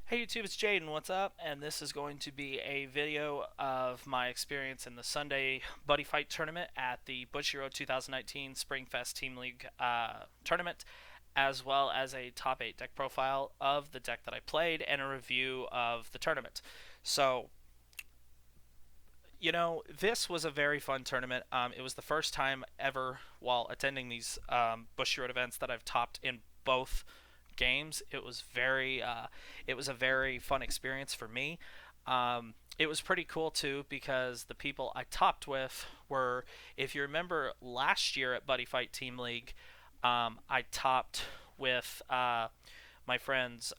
Hey YouTube, it's Jaden, what's up? And this is going to be a video of my experience in the Sunday Buddy Fight tournament at the Bushiroad 2019 Springfest Team League tournament, as well as a top 8 deck profile of the deck that I played and a review of the tournament. So, this was a very fun tournament. It was the first time ever while attending these Bushiroad events that I've topped in both games. It was a very fun experience for me. It was pretty cool too because the people I topped with were, if you remember last year at Buddy Fight Team League, I topped with my friends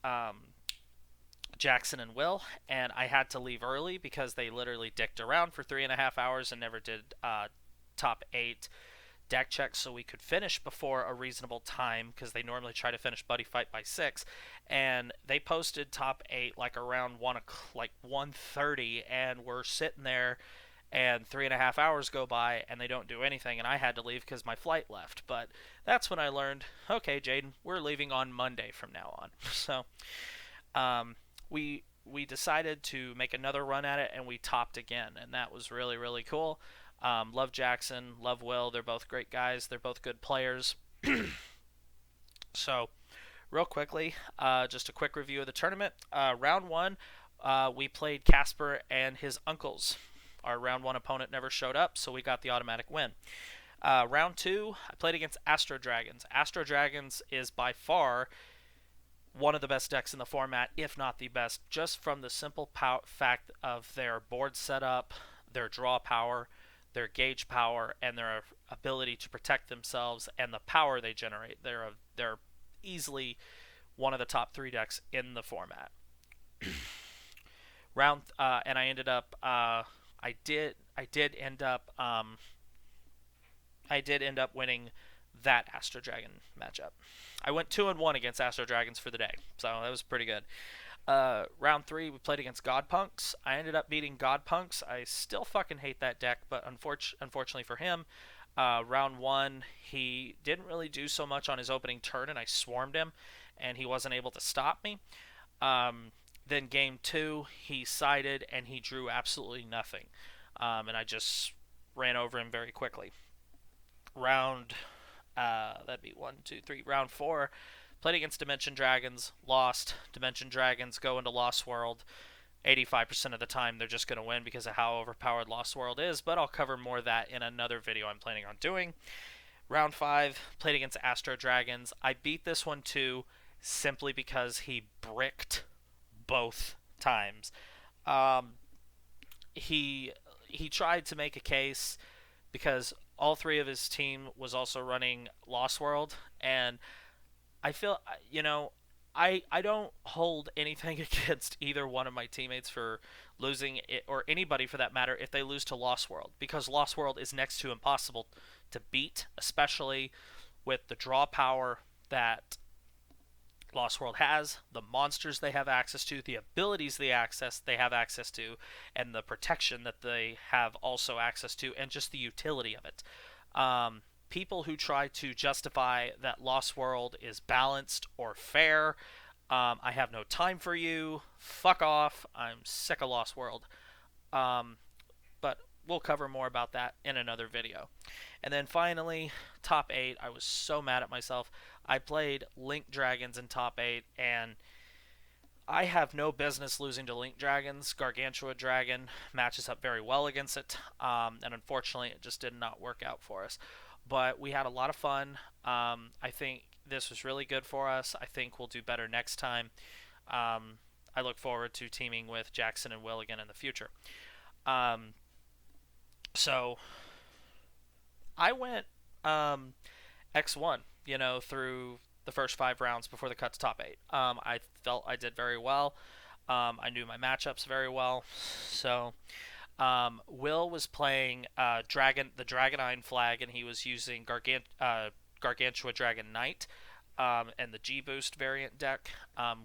Jackson and Will, and I had to leave early because they literally dicked around for 3.5 hours and never did top 8 deck checks so we could finish before a reasonable time because they normally try to finish Buddy Fight by 6, and they posted top 8 like around 1:30, and we're sitting there and 3.5 hours go by and they don't do anything, and I had to leave because my flight left. But that's when I learned, okay, Jaden, we're leaving on Monday from now on. So um, we decided to make another run at it, and we topped again, and that was really really cool. Love Jackson, love Will. They're both great guys. They're both good players. So, real quickly, just a quick review of the tournament. Round one, we played Casper and his uncles. Our round one opponent never showed up, so we got the automatic win. Round two, I played against Astro Dragons. Astro Dragons is by far one of the best decks in the format, if not the best, just from the simple fact of their board setup, their draw power, their gauge power, and their ability to protect themselves and the power they generate. They're easily one of the top 3 decks in the format. And I ended up I did end up winning that Astro Dragon matchup. I went 2-1 against Astro Dragons for the day, so that was pretty good. Round three, we played against Godpunks. I ended up beating Godpunks. I still fucking hate that deck, but unfortunately for him, round one, he didn't really do so much on his opening turn, and I swarmed him, and he wasn't able to stop me. Then game two, he sided, and he drew absolutely nothing, and I just ran over him very quickly. That'd be one, two, three. Round four, played against Dimension Dragons, lost. Dimension Dragons go into Lost World. 85% of the time, they're just going to win because of how overpowered Lost World is, but I'll cover more of that in another video I'm planning on doing. Round 5, played against Astro Dragons. I beat this one too, simply because he bricked both times. Um, he tried to make a case because all 3 of his team was also running Lost World, and I feel, I don't hold anything against either one of my teammates for losing it, or anybody for that matter, if they lose to Lost World, because Lost World is next to impossible to beat, especially with the draw power that Lost World has, the monsters they have access to, the abilities they have access to, and the protection that they have also access to, and just the utility of it. People who try to justify that Lost World is balanced or fair, I have no time for you. Fuck off. I'm sick of Lost World. But we'll cover more about that in another video. And then finally, top 8. I was so mad at myself. I played Link Dragons in top 8, and I have no business losing to Link Dragons. Gargantua Dragon matches up very well against it, and unfortunately it just did not work out for us. But we had a lot of fun. I think this was really good for us. I think we'll do better next time. I look forward to teaming with Jackson and Will again in the future. So I went X1, through the first 5 rounds before the cut to top 8. I felt I did very well. I knew my matchups very well. So Will was playing the Dragonine flag, and he was using Gargantua Dragon Knight. And the G Boost variant deck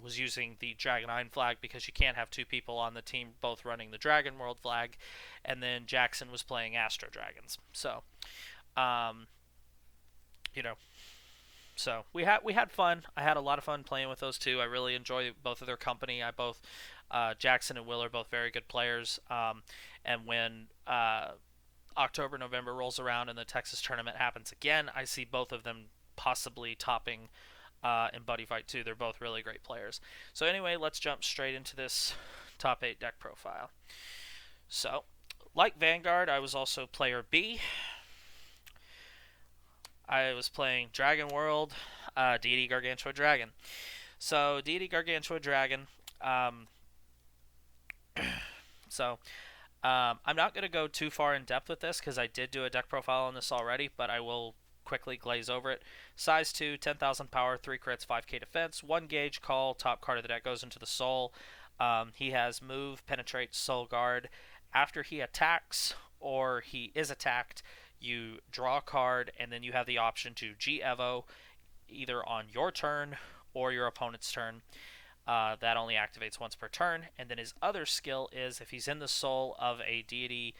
was using the Dragonine flag because you can't have 2 people on the team both running the Dragon World flag. And then Jackson was playing Astro Dragons. So, you know, So we had fun. I had a lot of fun playing with those two. I really enjoy both of their company. I both Jackson and Will are both very good players. And when October November rolls around and the Texas tournament happens again, I see both of them possibly topping in Buddy Fight 2. They're both really great players. So anyway, let's jump straight into this top 8 deck profile. So, like Vanguard, I was also player B. I was playing Dragon World, Deity Gargantua Dragon. So, Deity Gargantua Dragon. I'm not going to go too far in depth with this because I did do a deck profile on this already, but I will quickly glaze over it. Size 2, 10,000 power, 3 crits, 5k defense, 1 gauge call, top card of the deck goes into the soul. He has move, penetrate, soul guard. After he attacks or he is attacked, you draw a card, and then you have the option to G-Evo either on your turn or your opponent's turn. That only activates once per turn. And then his other skill is if he's in the soul of a deity,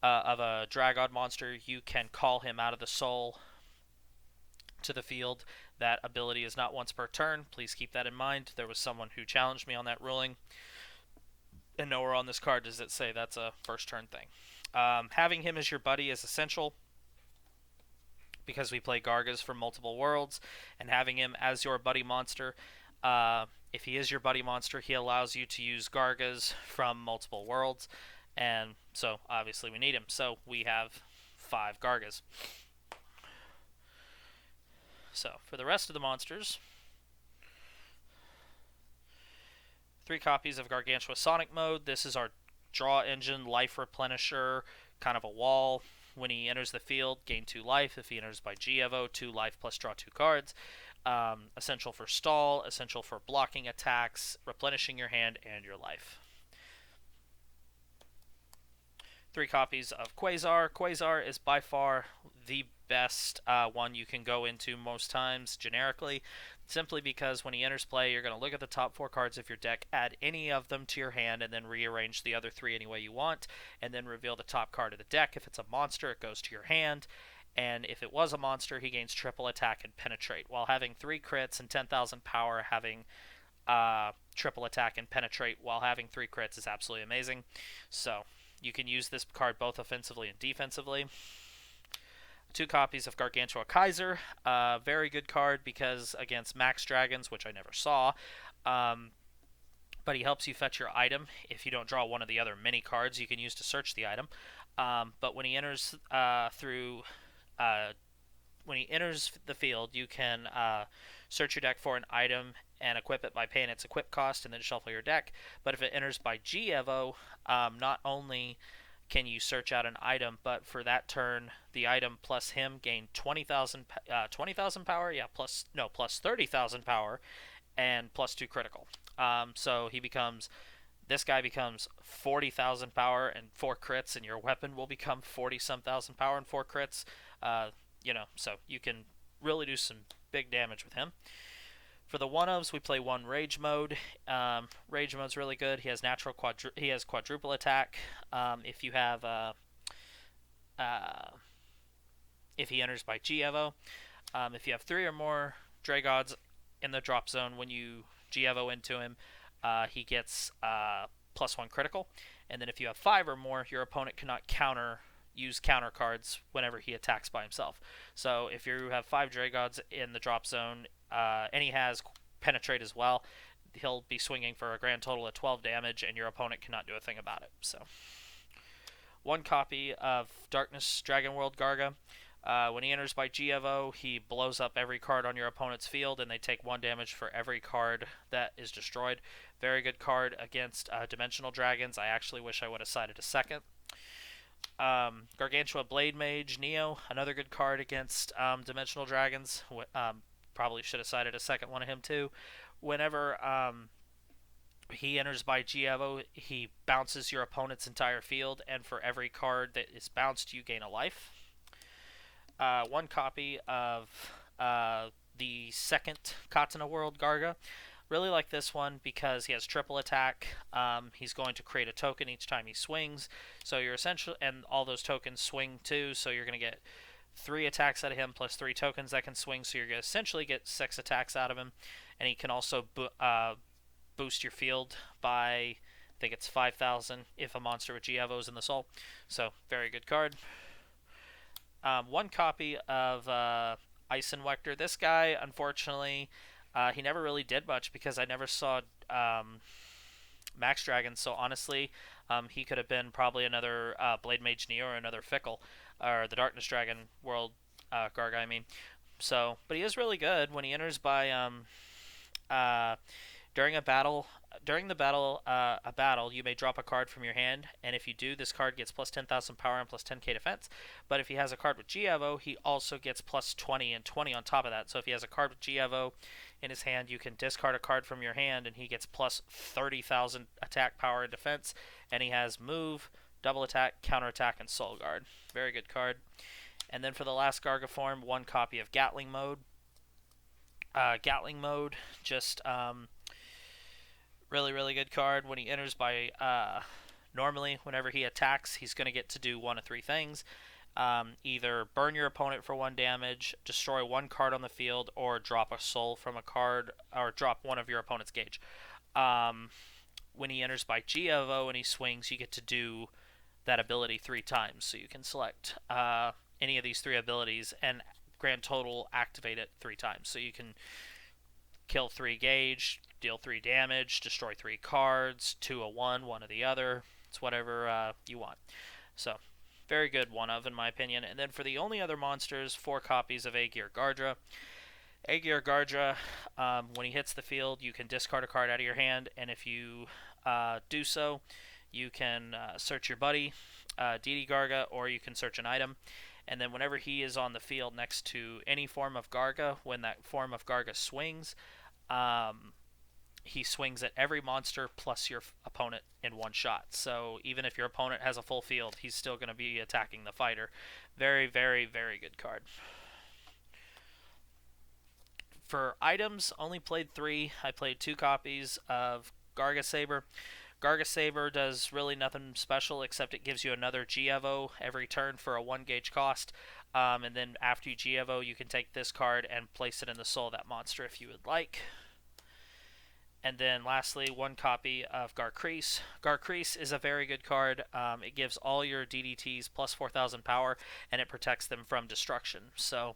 of a Dragout monster, you can call him out of the soul to the field. That ability is not once per turn. Please keep that in mind. There was someone who challenged me on that ruling. And nowhere on this card does it say that's a first turn thing. Having him as your buddy is essential because we play Gargas from multiple worlds, and having him as your buddy monster, if he is your buddy monster, he allows you to use Gargas from multiple worlds, and so obviously we need him. So we have 5 Gargas. So for the rest of the monsters, 3 copies of Gargantua Sonic Mode. This is our draw engine, life replenisher, kind of a wall. When he enters the field, gain 2 life. If he enters by G-Evo, 2 life plus draw 2 cards. Essential for stall, essential for blocking attacks, replenishing your hand, and your life. 3 copies of Quasar. Quasar is by far the best one you can go into most times generically, simply because when he enters play, you're going to look at the top 4 cards of your deck, add any of them to your hand, and then rearrange the other 3 any way you want, and then reveal the top card of the deck. If it's a monster, it goes to your hand, and if it was a monster, he gains triple attack and penetrate. While having 3 crits and 10,000 power, having triple attack and penetrate while having 3 crits is absolutely amazing. So you can use this card both offensively and defensively. 2 copies of Gargantua Kaiser. Very good card because against Max Dragons, which I never saw, but he helps you fetch your item. If you don't draw one of the other mini cards you can use to search the item. But when he enters when he enters the field, you can search your deck for an item and equip it by paying its equip cost, and then shuffle your deck. But if it enters by G-Evo, not only can you search out an item, but for that turn, the item plus him gain 20,000 power, plus 30,000 power, and plus 2 critical. So this guy becomes 40,000 power and 4 crits, and your weapon will become 40-some thousand power and 4 crits. So you can really do some big damage with him. For the one-ofs, we play 1 Rage Mode. Rage Mode's really good. He has he has quadruple attack. If you have if he enters by G-Evo, if you have 3 or more Dragouts in the drop zone, when you G-Evo into him, he gets +1 critical. And then if you have 5 or more, your opponent cannot use counter cards whenever he attacks by himself. So if you have 5 Dragouts in the drop zone, and he has penetrate as well, he'll be swinging for a grand total of 12 damage, and your opponent cannot do a thing about it. So 1 copy of Darkness Dragon World Garga. When he enters by G-Evo, he blows up every card on your opponent's field, and they take 1 damage for every card that is destroyed. Very good card against Dimensional Dragons. I actually wish I would have sided a second. Gargantua Blade Mage Neo, another good card against Dimensional Dragons. Probably should have sided a second one of him too. Whenever he enters by G-Evo, he bounces your opponent's entire field, and for every card that is bounced, you gain a life. 1 copy of the second Katana World Garga. Really like this one because he has triple attack. He's going to create a token each time he swings. So you're essentially, and all those tokens swing too. So you're going to get 3 attacks out of him plus 3 tokens that can swing, so you're going to essentially get 6 attacks out of him. And he can also boost your field by, I think it's 5,000 if a monster with G-Evos in the soul. So, very good card. 1 copy of Ison Lecter. This guy, unfortunately, he never really did much because I never saw Max Dragon, so honestly, he could have been probably another Blade Mage Neo or another Fickle, or the Darkness Dragon World Garg, I mean. So, but he is really good when he enters by during the battle, you may drop a card from your hand, and if you do, this card gets plus 10,000 power and plus 10k defense. But if he has a card with G-Evo, he also gets plus 20 and 20 on top of that. So if he has a card with G-Evo in his hand, you can discard a card from your hand, and he gets plus 30,000 attack, power, and defense. And he has move, double attack, counter attack, and soul guard. Very good card. And then for the last Garga form, 1 copy of Gatling Mode. Gatling Mode, just really, really good card. When he enters by, normally, whenever he attacks, he's going to get to do 1 of 3 things. Either burn your opponent for 1 damage, destroy 1 card on the field, or drop a soul from a card, or drop 1 of your opponent's gauge. When he enters by G-Evo and he swings, you get to do that ability 3 times. So you can select any of these 3 abilities and grand total activate it 3 times. So you can kill 3 gauge, deal 3 damage, destroy 3 cards, 2 of one of the other. It's whatever you want. So, very good one of, in my opinion. And then for the only other monsters, 4 copies of Garr Gardra. Garr Gardra, when he hits the field, you can discard a card out of your hand, and if you do so, you can search your buddy, Deity Garga, or you can search an item. And then whenever he is on the field next to any form of Garga, when that form of Garga swings, he swings at every monster plus your opponent in 1 shot. So even if your opponent has a full field, he's still going to be attacking the fighter. Very, very, very good card. For items, only played 3. I played 2 copies of Garga Saber. Garga Saber does really nothing special except it gives you another G-Evo every turn for a 1 gauge cost. And then after you G-Evo, you can take this card and place it in the soul of that monster if you would like. And then lastly, 1 copy of Garr Crease. Garr Crease is a very good card. It gives all your DDTs plus 4,000 power, and it protects them from destruction. So,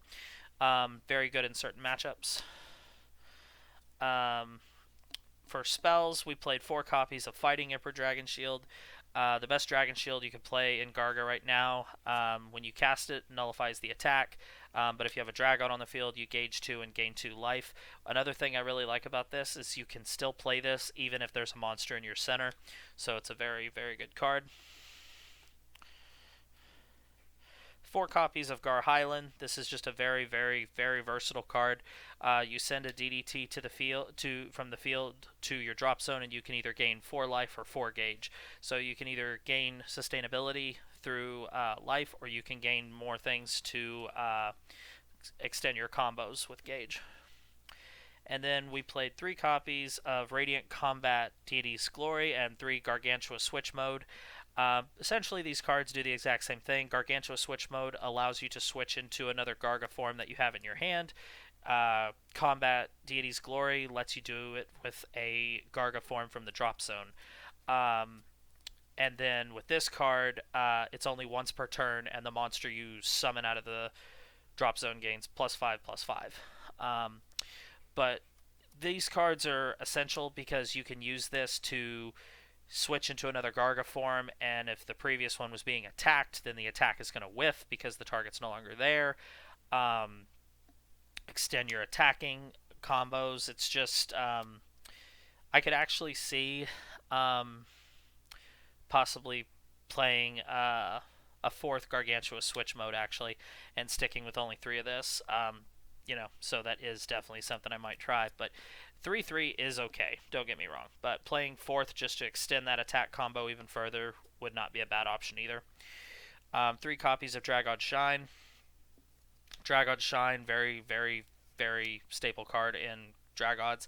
very good in certain matchups. For spells, we played 4 copies of Fighting Emperor Dragon Shield. The best Dragon Shield you can play in Garga right now, when you cast it, nullifies the attack. But if you have a Dragout on the field, you gauge 2 and gain 2 life. Another thing I really like about this is you can still play this even if there's a monster in your center. So it's a very, very good card. 4 copies of Garr Highland. This is just a very, very, very versatile card. You send a DDT to the field from the field to your drop zone, and you can either gain 4 life or 4 gauge. So you can either gain sustainability through life, or you can gain more things to extend your combos with gauge. And then we played 3 copies of Radiant Combat Deity's Glory and 3 Gargantua Switch Mode. Essentially, these cards do the exact same thing. Gargantua Switch Mode allows you to switch into another Garga form that you have in your hand. Combat Deity's Glory lets you do it with a Garga form from the drop zone. And then with this card, it's only once per turn, and the monster you summon out of the drop zone gains +5/+5. But these cards are essential because you can use this to switch into another Garga form, and if the previous one was being attacked, then the attack is going to whiff because the target's no longer there. Extend your attacking combos. It's just, I could actually see possibly playing a 4th Gargantua Switch Mode, actually, and sticking with only 3 of this. So that is definitely something I might try, but 3/3 is okay, don't get me wrong, but playing 4th just to extend that attack combo even further would not be a bad option either. 3 copies of Dragout Shine. Dragout Shine, very, very, very staple card in Dragouts.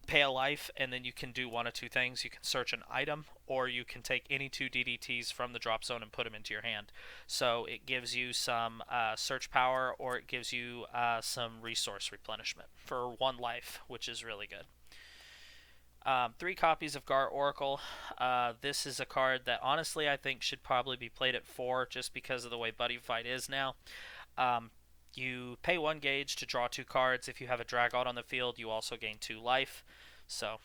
pay a life, and then you can do one of two things. You can search an item, or you can take any two DDTs from the drop zone and put them into your hand. So it gives you some search power, or it gives you some resource replenishment for one life, which is really good. 3 copies of Garr Oracle. This is a card that honestly I think should probably be played at 4 just because of the way Buddy Fight is now. You pay 1 gauge to draw 2 cards. If you have a Dragout on the field, you also gain 2 life. So,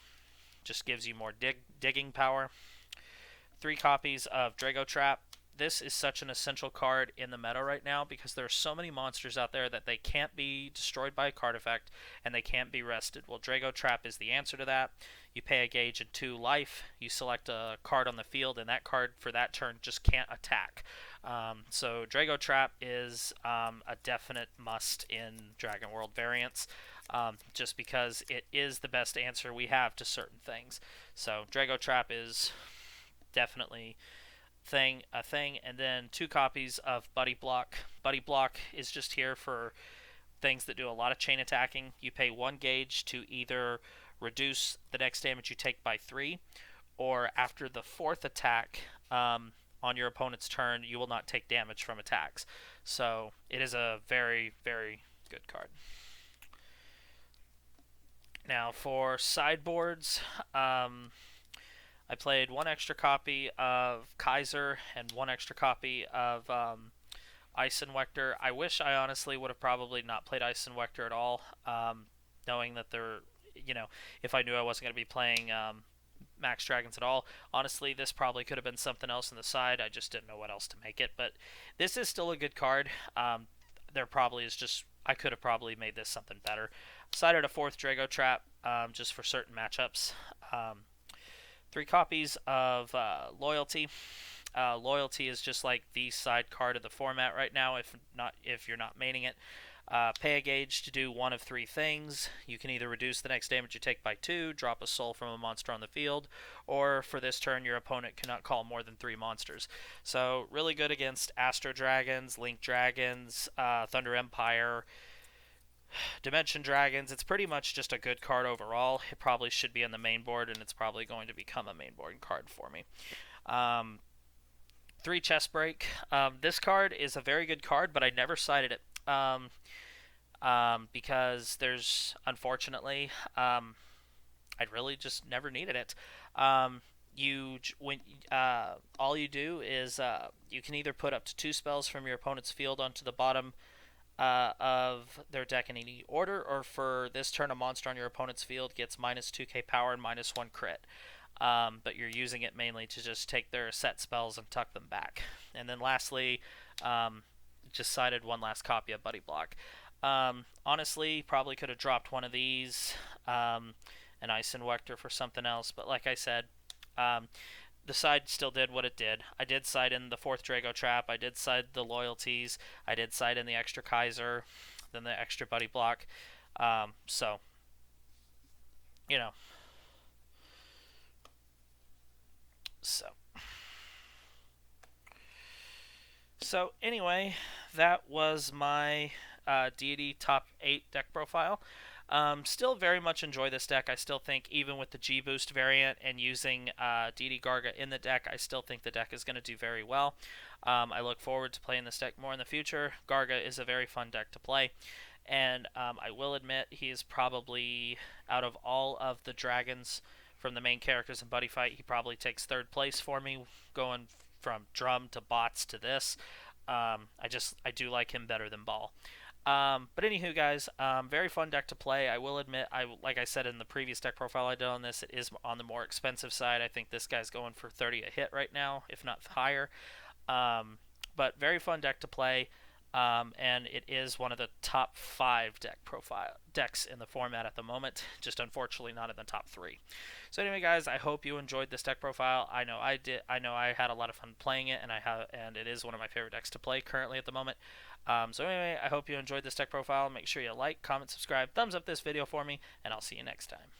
just gives you more digging power. 3 copies of Drago Trap. This is such an essential card in the meta right now because there are so many monsters out there that they can't be destroyed by a card effect and they can't be rested. Well, Drago Trap is the answer to that. You pay a gauge and 2 life. You select a card on the field, and that card for that turn just can't attack. So Drago Trap is a definite must in Dragon World variants, just because it is the best answer we have to certain things. So Drago Trap is definitely a thing. And then 2 copies of Buddy Block. Buddy Block is just here for things that do a lot of chain attacking. You pay 1 gauge to either reduce the next damage you take by 3, or after the 4th attack on your opponent's turn, you will not take damage from attacks. So it is a very, very good card. Now for sideboards, I played 1 extra copy of Kaiser and 1 extra copy of Ison Lecter. I wish I honestly would have probably not played Ison Lecter at all, knowing that if I knew I wasn't going to be playing Max Dragons at all. Honestly, this probably could have been something else on the side. I just didn't know what else to make it. But this is still a good card. There probably is just... I could have probably made this something better. Decided a 4th Drago Trap just for certain matchups. 3 copies of Loyalty. Loyalty is just like the side card of the format right now, if you're not maining it. Pay a gauge to do 1 of 3 things. You can either reduce the next damage you take by 2, drop a soul from a monster on the field, or for this turn your opponent cannot call more than 3 monsters. So really good against Astro Dragons, Link Dragons, Thunder Empire, Dimension Dragons. It's pretty much just a good card overall. It probably should be on the main board, and it's probably going to become a main board card for me. 3 Chest Break. This card is a very good card, but I never sided it. Because there's, unfortunately, I really just never needed it. All you do is you can either put up to 2 spells from your opponent's field onto the bottom of their deck in any order, or for this turn, a monster on your opponent's field gets minus 2k power and minus 1 crit. But you're using it mainly to just take their set spells and tuck them back. And then lastly, just sided 1 last copy of Buddy Block. Honestly, probably could have dropped one of these, an Ison Lecter for something else, but like I said, the side still did what it did. I did side in the 4th Drago Trap, I did side the Loyalties, I did side in the extra Kaiser, then the extra Buddy Block, so anyway, that was my Deity top 8 deck profile. Still very much enjoy this deck. I still think even with the G-Boost variant and using Deity Garga in the deck, I still think the deck is going to do very well. I look forward to playing this deck more in the future. Garga is a very fun deck to play. And I will admit he is probably, out of all of the dragons from the main characters in Buddy Fight, he probably takes 3rd place for me, going from Drum to Bots to this. I do like him better than Ball. But anywho, guys, very fun deck to play. I will admit, like I said in the previous deck profile I did on this, it is on the more expensive side. I think this guy's going for 30 a hit right now, if not higher. But very fun deck to play, and it is one of the top 5 decks in the format at the moment. Just unfortunately not in the top 3. So anyway, guys, I hope you enjoyed this deck profile. I know I did. I know I had a lot of fun playing it, and it is one of my favorite decks to play currently at the moment. So anyway, I hope you enjoyed this deck profile. Make sure you like, comment, subscribe, thumbs up this video for me, and I'll see you next time.